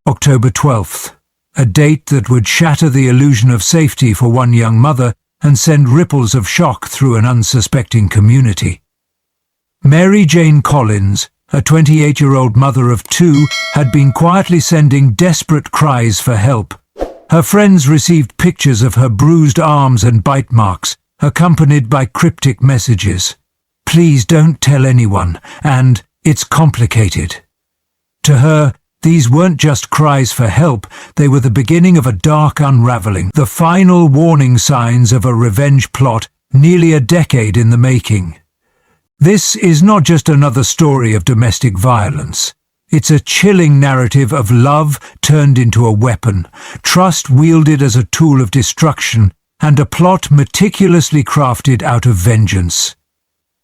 October 12th, a date that would shatter the illusion of safety for one young mother and send ripples of shock through an unsuspecting community. Mary Jane Collins, a 28-year-old mother of two, had been quietly sending desperate cries for help. Her friends received pictures of her bruised arms and bite marks, accompanied by cryptic messages. "Please don't tell anyone," and "It's complicated." To her, these weren't just cries for help, they were the beginning of a dark unraveling, the final warning signs of a revenge plot nearly a decade in the making. This is not just another story of domestic violence. It's a chilling narrative of love turned into a weapon, trust wielded as a tool of destruction, and a plot meticulously crafted out of vengeance.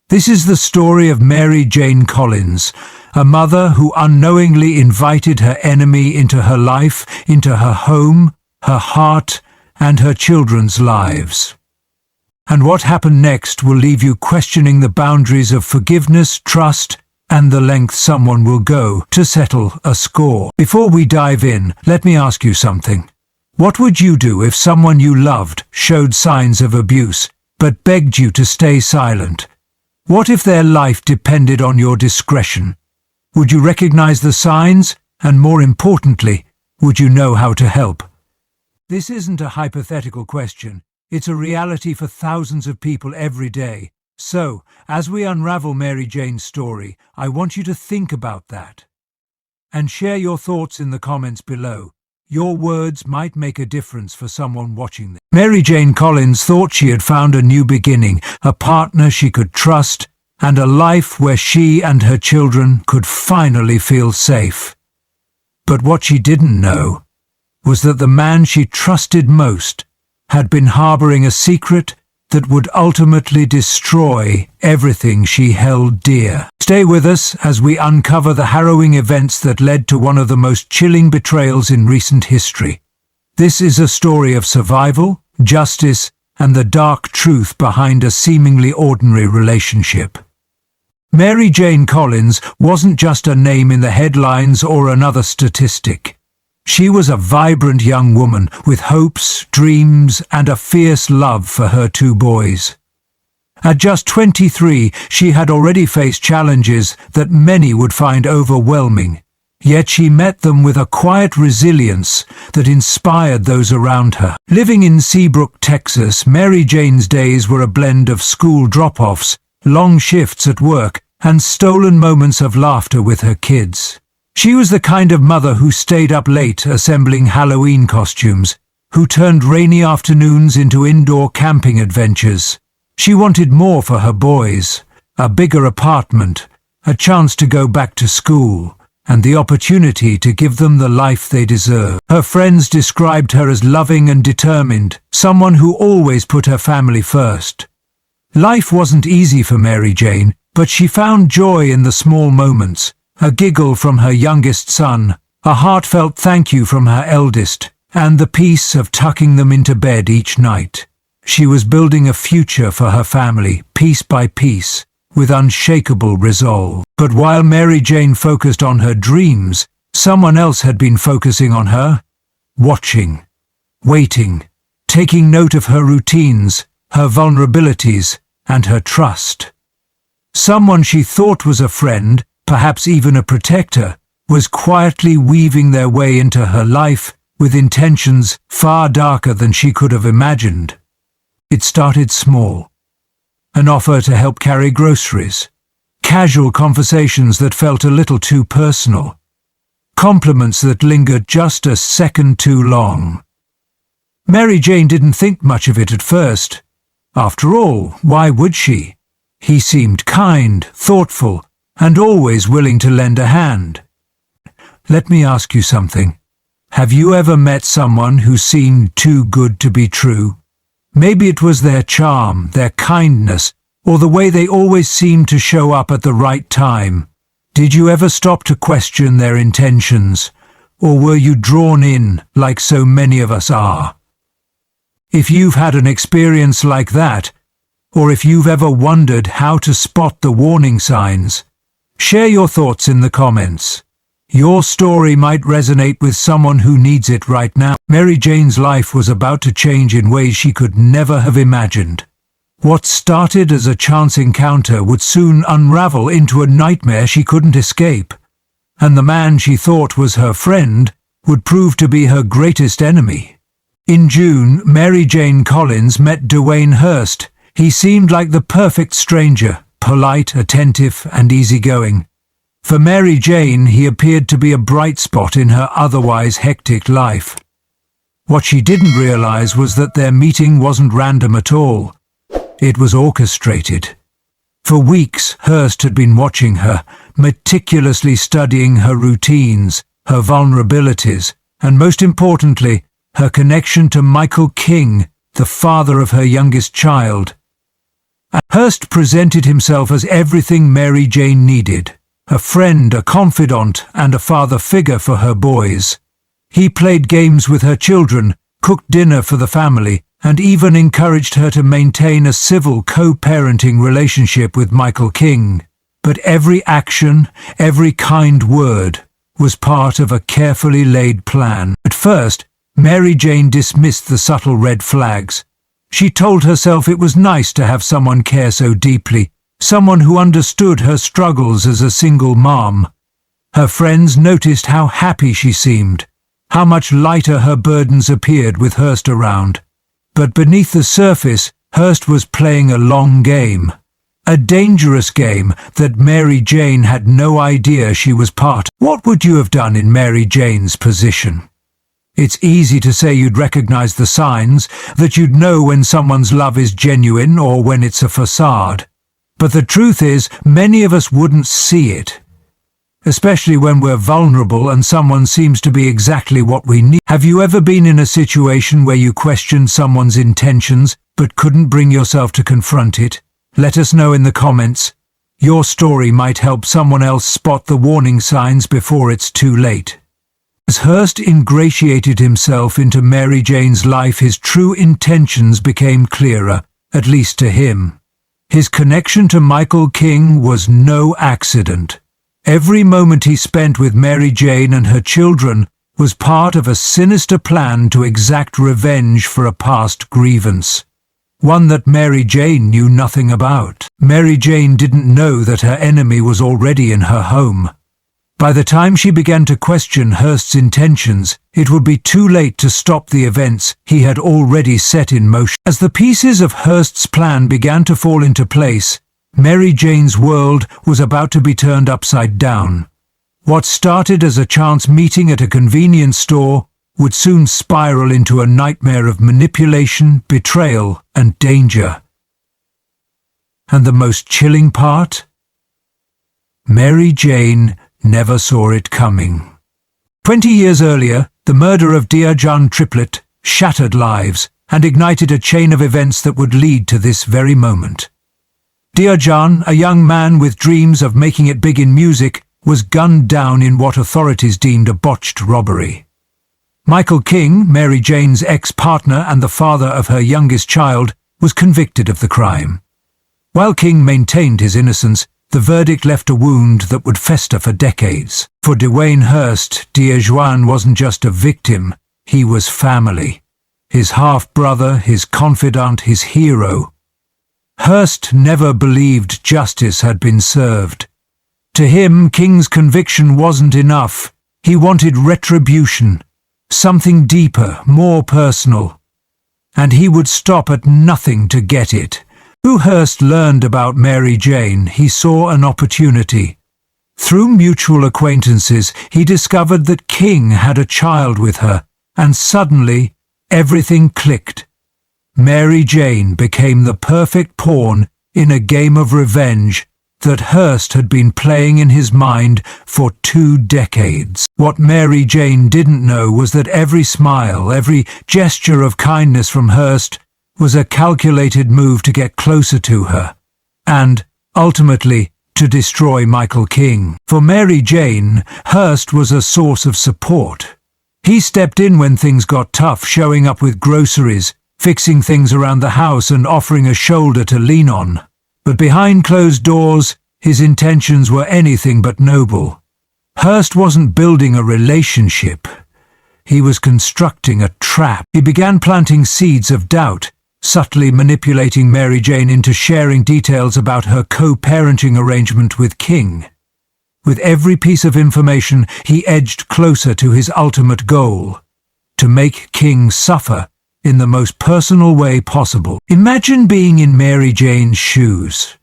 This is the story of Mary Jane Collins, a mother who unknowingly invited her enemy into her life, into her home, her heart, and her children's lives. And what happened next will leave you questioning the boundaries of forgiveness, trust, and the length someone will go to settle a score. Before we dive in, let me ask you something. What would you do if someone you loved showed signs of abuse, but begged you to stay silent? What if their life depended on your discretion? Would you recognize the signs? And more importantly, would you know how to help? This isn't a hypothetical question. It's a reality for thousands of people every day. So, as we unravel Mary Jane's story, I want you to think about that. And share your thoughts in the comments below. Your words might make a difference for someone watching this. Mary Jane Collins thought she had found a new beginning, a partner she could trust, and a life where she and her children could finally feel safe. But what she didn't know was that the man she trusted most had been harboring a secret that would ultimately destroy everything she held dear. Stay with us as we uncover the harrowing events that led to one of the most chilling betrayals in recent history. This is a story of survival, justice, and the dark truth behind a seemingly ordinary relationship. Mary Jane Collins wasn't just a name in the headlines or another statistic. She was a vibrant young woman with hopes, dreams, and a fierce love for her two boys. At just 23, she had already faced challenges that many would find overwhelming, yet she met them with a quiet resilience that inspired those around her. Living in Seabrook, Texas, Mary Jane's days were a blend of school drop-offs, long shifts at work, and stolen moments of laughter with her kids. She was the kind of mother who stayed up late assembling Halloween costumes, who turned rainy afternoons into indoor camping adventures. She wanted more for her boys, a bigger apartment, a chance to go back to school, and the opportunity to give them the life they deserve. Her friends described her as loving and determined, someone who always put her family first. Life wasn't easy for Mary Jane, but she found joy in the small moments. A giggle from her youngest son, a heartfelt thank you from her eldest, and the peace of tucking them into bed each night. She was building a future for her family, piece by piece, with unshakable resolve. But while Mary Jane focused on her dreams, someone else had been focusing on her, watching, waiting, taking note of her routines, her vulnerabilities, and her trust. Someone she thought was a friend, perhaps even a protector, was quietly weaving their way into her life with intentions far darker than she could have imagined. It started small. An offer to help carry groceries, casual conversations that felt a little too personal, compliments that lingered just a second too long. Mary Jane didn't think much of it at first. After all, why would she? He seemed kind, thoughtful, and always willing to lend a hand. Let me ask you something. Have you ever met someone who seemed too good to be true? Maybe it was their charm, their kindness, or the way they always seemed to show up at the right time. Did you ever stop to question their intentions, or were you drawn in like so many of us are? If you've had an experience like that, or if you've ever wondered how to spot the warning signs, share your thoughts in the comments. Your story might resonate with someone who needs it right now. Mary Jane's life was about to change in ways she could never have imagined. What started as a chance encounter would soon unravel into a nightmare she couldn't escape. And the man she thought was her friend would prove to be her greatest enemy. In June, Mary Jane Collins met Dwayne Hurst. He seemed like the perfect stranger, polite, attentive, and easygoing. For Mary Jane, he appeared to be a bright spot in her otherwise hectic life. What she didn't realize was that their meeting wasn't random at all. It was orchestrated. For weeks, Hurst had been watching her, meticulously studying her routines, her vulnerabilities, and most importantly, her connection to Michael King, the father of her youngest child. Hurst presented himself as everything Mary Jane needed: a friend, a confidant, and a father figure for her boys. He played games with her children, cooked dinner for the family, and even encouraged her to maintain a civil co-parenting relationship with Michael King. But every action, every kind word, was part of a carefully laid plan. At first, Mary Jane dismissed the subtle red flags. She told herself it was nice to have someone care so deeply, someone who understood her struggles as a single mom. Her friends noticed how happy she seemed, how much lighter her burdens appeared with Hurst around. But beneath the surface, Hurst was playing a long game. A dangerous game that Mary Jane had no idea she was part of. What would you have done in Mary Jane's position? It's easy to say you'd recognize the signs, that you'd know when someone's love is genuine or when it's a facade. But the truth is, many of us wouldn't see it. Especially when we're vulnerable and someone seems to be exactly what we need. Have you ever been in a situation where you questioned someone's intentions but couldn't bring yourself to confront it? Let us know in the comments. Your story might help someone else spot the warning signs before it's too late. As Hurst ingratiated himself into Mary Jane's life, his true intentions became clearer, at least to him. His connection to Michael King was no accident. Every moment he spent with Mary Jane and her children was part of a sinister plan to exact revenge for a past grievance. One that Mary Jane knew nothing about. Mary Jane didn't know that her enemy was already in her home. By the time she began to question Hurst's intentions, it would be too late to stop the events he had already set in motion. As the pieces of Hurst's plan began to fall into place, Mary Jane's world was about to be turned upside down. What started as a chance meeting at a convenience store would soon spiral into a nightmare of manipulation, betrayal, and danger. And the most chilling part? Mary Jane never saw it coming. 20 years earlier, the murder of Dearjan Triplet shattered lives and ignited a chain of events that would lead to this very moment. Dearjan, a young man with dreams of making it big in music, was gunned down in what authorities deemed a botched robbery. Michael King, Mary Jane's ex-partner and the father of her youngest child, was convicted of the crime. While King maintained his innocence, the verdict left a wound that would fester for decades. For Dwayne Hurst, Dearjan wasn't just a victim, he was family. His half-brother, his confidant, his hero. Hurst never believed justice had been served. To him, King's conviction wasn't enough. He wanted retribution, something deeper, more personal. And he would stop at nothing to get it. Who Hurst learned about Mary Jane, he saw an opportunity. Through mutual acquaintances, he discovered that King had a child with her, and suddenly everything clicked. Mary Jane became the perfect pawn in a game of revenge that Hurst had been playing in his mind for 2 decades. What Mary Jane didn't know was that every smile, every gesture of kindness from Hurst was a calculated move to get closer to her, and, ultimately, to destroy Michael King. For Mary Jane, Hurst was a source of support. He stepped in when things got tough, showing up with groceries, fixing things around the house and offering a shoulder to lean on. But behind closed doors, his intentions were anything but noble. Hurst wasn't building a relationship. He was constructing a trap. He began planting seeds of doubt, subtly manipulating Mary Jane into sharing details about her co-parenting arrangement with King. With every piece of information, he edged closer to his ultimate goal: to make King suffer in the most personal way possible. Imagine being in Mary Jane's shoes,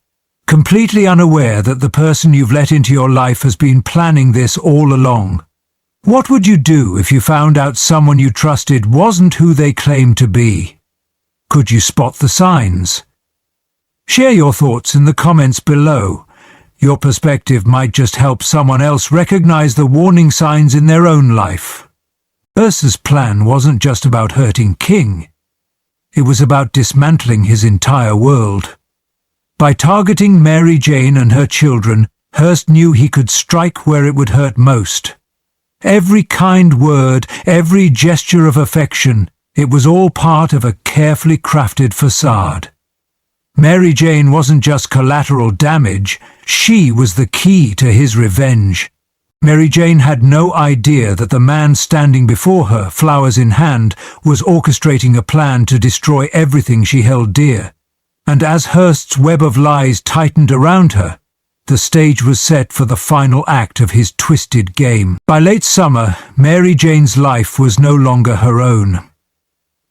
completely unaware that the person you've let into your life has been planning this all along. What would you do if you found out someone you trusted wasn't who they claimed to be? Could you spot the signs? Share your thoughts in the comments below. Your perspective might just help someone else recognize the warning signs in their own life. Ursa's plan wasn't just about hurting King. It was about dismantling his entire world. By targeting Mary Jane and her children, Hurst knew he could strike where it would hurt most. Every kind word, every gesture of affection, it was all part of a carefully crafted facade. Mary Jane wasn't just collateral damage, she was the key to his revenge. Mary Jane had no idea that the man standing before her, flowers in hand, was orchestrating a plan to destroy everything she held dear. And as Hurst's web of lies tightened around her, the stage was set for the final act of his twisted game. By late summer, Mary Jane's life was no longer her own.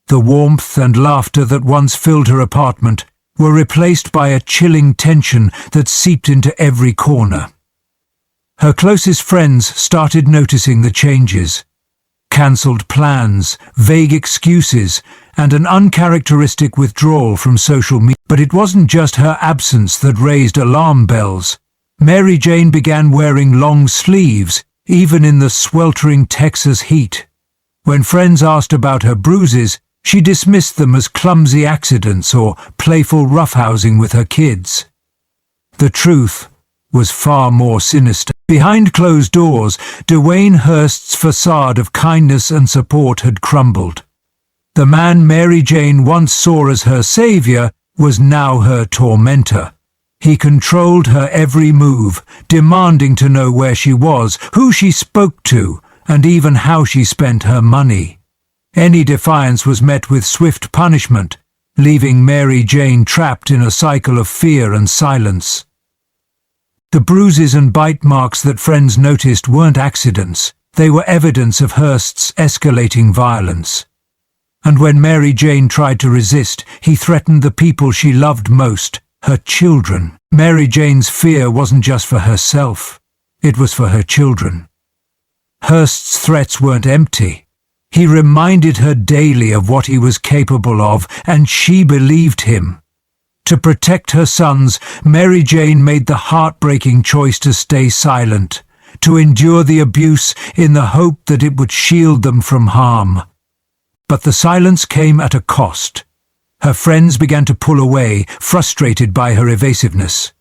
The warmth and laughter that once filled her apartment were replaced by a chilling tension that seeped into every corner. Her closest friends started noticing the changes. Cancelled plans, vague excuses, and an uncharacteristic withdrawal from social media. But it wasn't just her absence that raised alarm bells. Mary Jane began wearing long sleeves, even in the sweltering Texas heat. When friends asked about her bruises, she dismissed them as clumsy accidents or playful roughhousing with her kids. The truth was far more sinister. Behind closed doors, Dwayne Hurst's facade of kindness and support had crumbled. The man Mary Jane once saw as her savior was now her tormentor. He controlled her every move, demanding to know where she was, who she spoke to, and even how she spent her money. Any defiance was met with swift punishment, leaving Mary Jane trapped in a cycle of fear and silence. The bruises and bite marks that friends noticed weren't accidents. They were evidence of Hurst's escalating violence. And when Mary Jane tried to resist, he threatened the people she loved most, her children. Mary Jane's fear wasn't just for herself. It was for her children. Hurst's threats weren't empty. He reminded her daily of what he was capable of, and she believed him. To protect her sons, Mary Jane made the heartbreaking choice to stay silent, to endure the abuse in the hope that it would shield them from harm. But the silence came at a cost. Her friends began to pull away, frustrated by her evasiveness.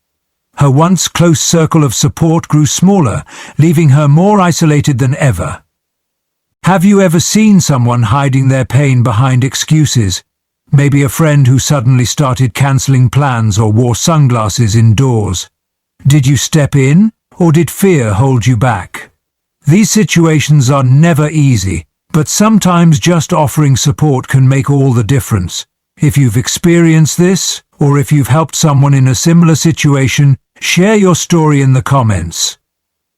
Her once close circle of support grew smaller, leaving her more isolated than ever. Have you ever seen someone hiding their pain behind excuses? Maybe a friend who suddenly started cancelling plans or wore sunglasses indoors. Did you step in, or did fear hold you back? These situations are never easy, but sometimes just offering support can make all the difference. If you've experienced this, or if you've helped someone in a similar situation, share your story in the comments.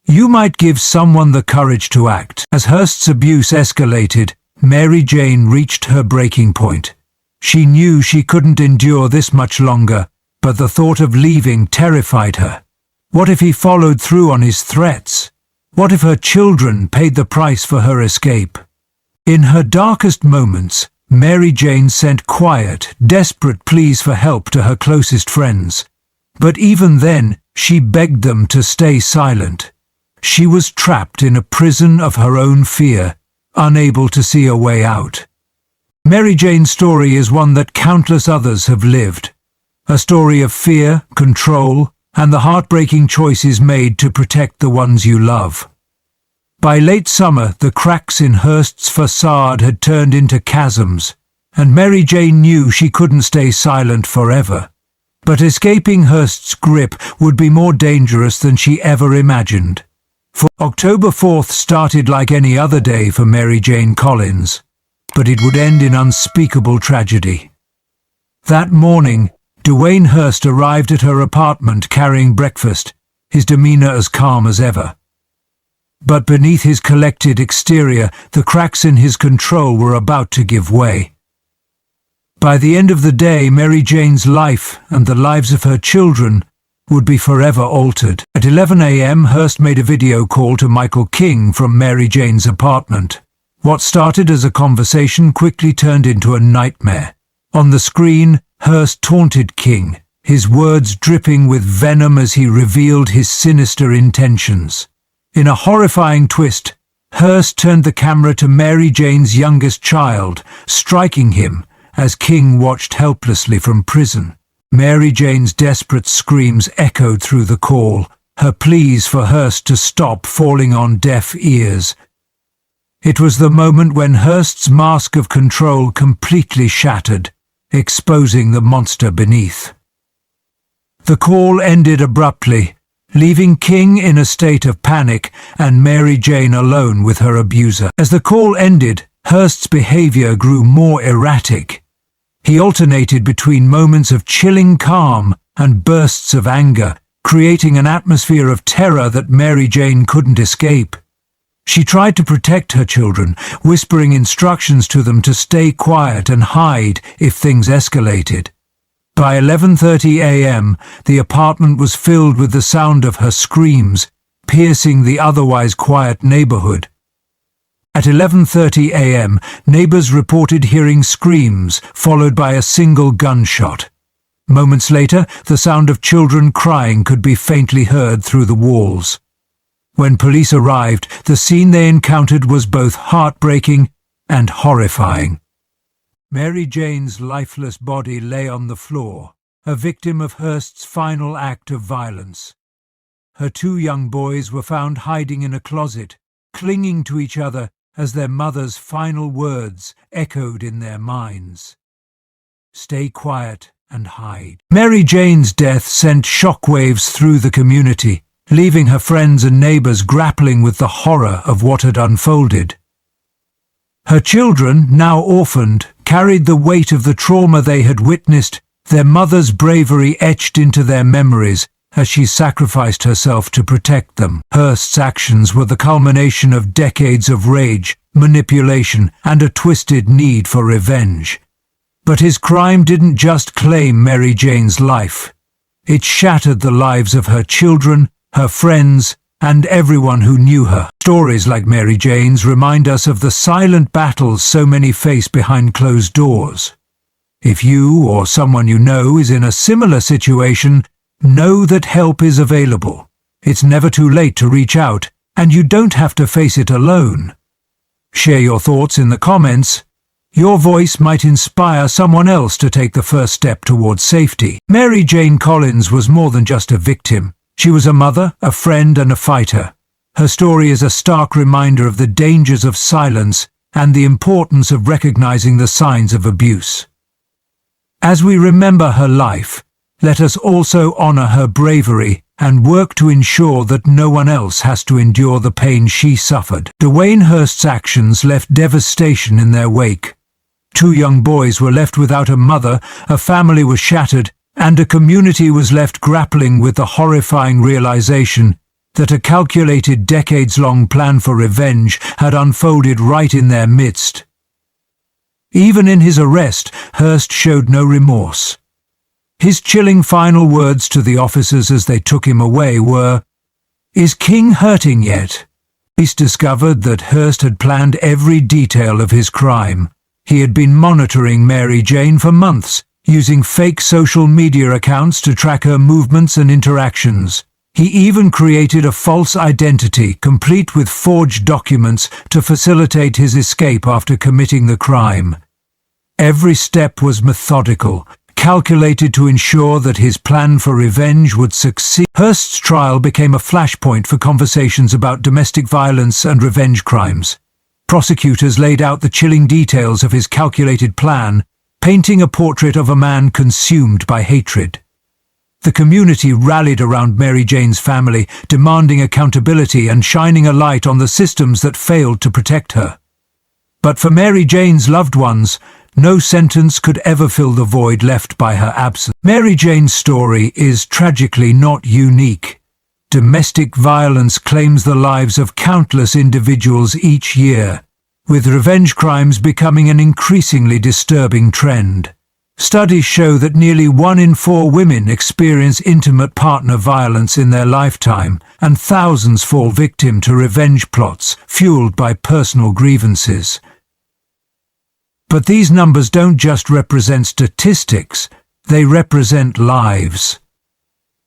You might give someone the courage to act. As Hurst's abuse escalated, Mary Jane reached her breaking point. She knew she couldn't endure this much longer, but the thought of leaving terrified her. What if he followed through on his threats? What if her children paid the price for her escape? In her darkest moments, Mary Jane sent quiet, desperate pleas for help to her closest friends. But even then, she begged them to stay silent. She was trapped in a prison of her own fear, unable to see a way out. Mary Jane's story is one that countless others have lived. A story of fear, control, and the heartbreaking choices made to protect the ones you love. By late summer, the cracks in Hurst's facade had turned into chasms, and Mary Jane knew she couldn't stay silent forever. But escaping Hurst's grip would be more dangerous than she ever imagined. For October 4th started like any other day for Mary Jane Collins, but it would end in unspeakable tragedy. That morning, Dwayne Hurst arrived at her apartment carrying breakfast, his demeanor as calm as ever. But beneath his collected exterior, the cracks in his control were about to give way. By the end of the day, Mary Jane's life and the lives of her children would be forever altered. At 11 a.m., Hurst made a video call to Michael King from Mary Jane's apartment. What started as a conversation quickly turned into a nightmare. On the screen, Hurst taunted King, his words dripping with venom as he revealed his sinister intentions. In a horrifying twist, Hurst turned the camera to Mary Jane's youngest child, striking him as King watched helplessly from prison. Mary Jane's desperate screams echoed through the call, her pleas for Hurst to stop falling on deaf ears. It was the moment when Hurst's mask of control completely shattered, exposing the monster beneath. The call ended abruptly, leaving King in a state of panic and Mary Jane alone with her abuser. As the call ended, Hurst's behavior grew more erratic. He alternated between moments of chilling calm and bursts of anger, creating an atmosphere of terror that Mary Jane couldn't escape. She tried to protect her children, whispering instructions to them to stay quiet and hide if things escalated. By 11:30 a.m., the apartment was filled with the sound of her screams, piercing the otherwise quiet neighborhood. At 11:30 a.m., neighbors reported hearing screams, followed by a single gunshot. Moments later, the sound of children crying could be faintly heard through the walls. When police arrived, the scene they encountered was both heartbreaking and horrifying. Mary Jane's lifeless body lay on the floor, a victim of Hurst's final act of violence. Her two young boys were found hiding in a closet, clinging to each other as their mother's final words echoed in their minds. "Stay quiet and hide." Mary Jane's death sent shockwaves through the community, leaving her friends and neighbors grappling with the horror of what had unfolded. Her children, now orphaned, carried the weight of the trauma they had witnessed, their mother's bravery etched into their memories as she sacrificed herself to protect them. Hurst's actions were the culmination of decades of rage, manipulation, and a twisted need for revenge. But his crime didn't just claim Mary Jane's life. It shattered the lives of her children, her friends, and everyone who knew her. Stories like Mary Jane's remind us of the silent battles so many face behind closed doors. If you or someone you know is in a similar situation, know that help is available. It's never too late to reach out, and you don't have to face it alone. Share your thoughts in the comments. Your voice might inspire someone else to take the first step towards safety. Mary Jane Collins was more than just a victim. She was a mother, a friend, and a fighter. Her story is a stark reminder of the dangers of silence and the importance of recognizing the signs of abuse. As we remember her life, let us also honor her bravery and work to ensure that no one else has to endure the pain she suffered. Dwayne Hurst's actions left devastation in their wake. Two young boys were left without a mother, a family was shattered, and a community was left grappling with the horrifying realization that a calculated decades-long plan for revenge had unfolded right in their midst. Even in his arrest, Hurst showed no remorse. His chilling final words to the officers as they took him away were, "Is King hurting yet?" Police discovered that Hurst had planned every detail of his crime. He had been monitoring Mary Jane for months, using fake social media accounts to track her movements and interactions. He even created a false identity, complete with forged documents, to facilitate his escape after committing the crime. Every step was methodical, calculated to ensure that his plan for revenge would succeed. Hurst's trial became a flashpoint for conversations about domestic violence and revenge crimes. Prosecutors laid out the chilling details of his calculated plan, painting a portrait of a man consumed by hatred. The community rallied around Mary Jane's family, demanding accountability and shining a light on the systems that failed to protect her. But for Mary Jane's loved ones, no sentence could ever fill the void left by her absence. Mary Jane's story is tragically not unique. Domestic violence claims the lives of countless individuals each year, with revenge crimes becoming an increasingly disturbing trend. Studies show that nearly 1 in 4 women experience intimate partner violence in their lifetime, and thousands fall victim to revenge plots fueled by personal grievances. But these numbers don't just represent statistics, they represent lives.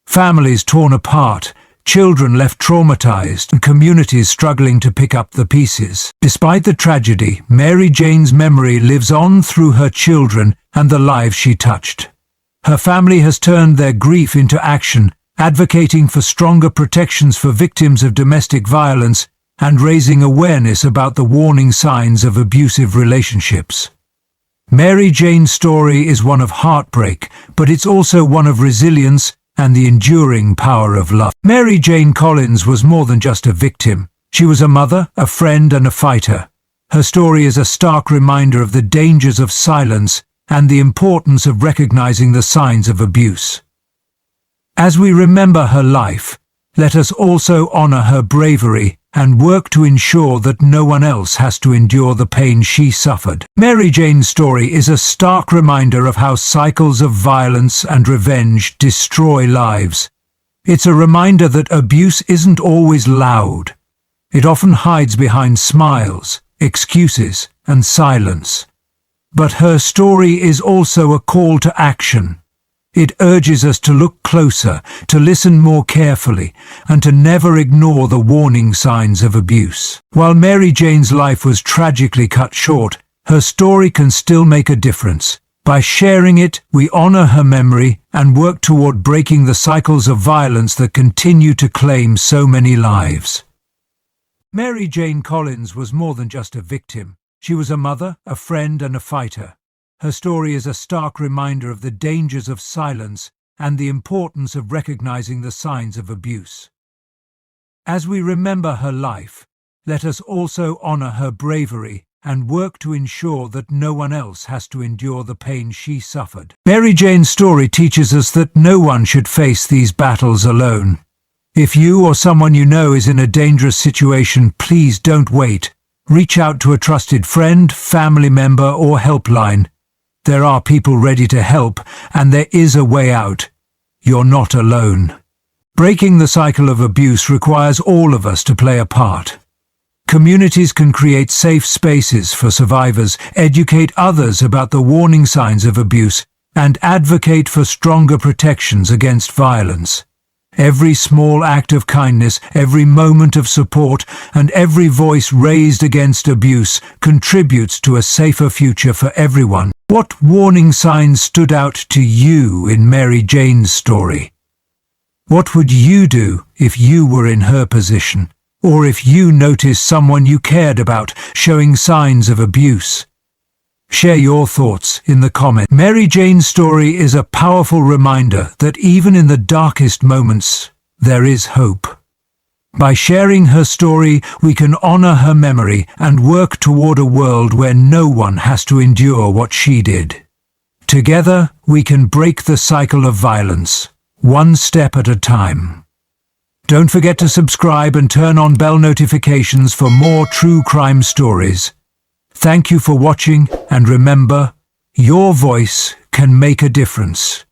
Families torn apart, children left traumatized, and communities struggling to pick up the pieces. Despite the tragedy, Mary Jane's memory lives on through her children and the lives she touched. Her family has turned their grief into action, advocating for stronger protections for victims of domestic violence and raising awareness about the warning signs of abusive relationships. Mary Jane's story is one of heartbreak, but it's also one of resilience and the enduring power of love. Mary Jane Collins was more than just a victim. She was a mother, a friend, and a fighter. Her story is a stark reminder of the dangers of silence and the importance of recognizing the signs of abuse. As we remember her life, let us also honor her bravery and work to ensure that no one else has to endure the pain she suffered. Mary Jane's story is a stark reminder of how cycles of violence and revenge destroy lives. It's a reminder that abuse isn't always loud. It often hides behind smiles, excuses, and silence. But her story is also a call to action. It urges us to look closer, to listen more carefully, and to never ignore the warning signs of abuse. While Mary Jane's life was tragically cut short, her story can still make a difference. By sharing it, we honor her memory and work toward breaking the cycles of violence that continue to claim so many lives. Mary Jane Collins was more than just a victim. She was a mother, a friend, and a fighter. Her story is a stark reminder of the dangers of silence and the importance of recognizing the signs of abuse. As we remember her life, let us also honor her bravery and work to ensure that no one else has to endure the pain she suffered. Mary Jane's story teaches us that no one should face these battles alone. If you or someone you know is in a dangerous situation, please don't wait. Reach out to a trusted friend, family member, or helpline. There are people ready to help, and there is a way out. You're not alone. Breaking the cycle of abuse requires all of us to play a part. Communities can create safe spaces for survivors, educate others about the warning signs of abuse, and advocate for stronger protections against violence. Every small act of kindness, every moment of support, and every voice raised against abuse contributes to a safer future for everyone. What warning signs stood out to you in Mary Jane's story? What would you do if you were in her position, or if you noticed someone you cared about showing signs of abuse? Share your thoughts in the comments. Mary Jane's story is a powerful reminder that even in the darkest moments, there is hope. By sharing her story, we can honor her memory and work toward a world where no one has to endure what she did. Together, we can break the cycle of violence, one step at a time. Don't forget to subscribe and turn on bell notifications for more true crime stories. Thank you for watching, and remember, your voice can make a difference.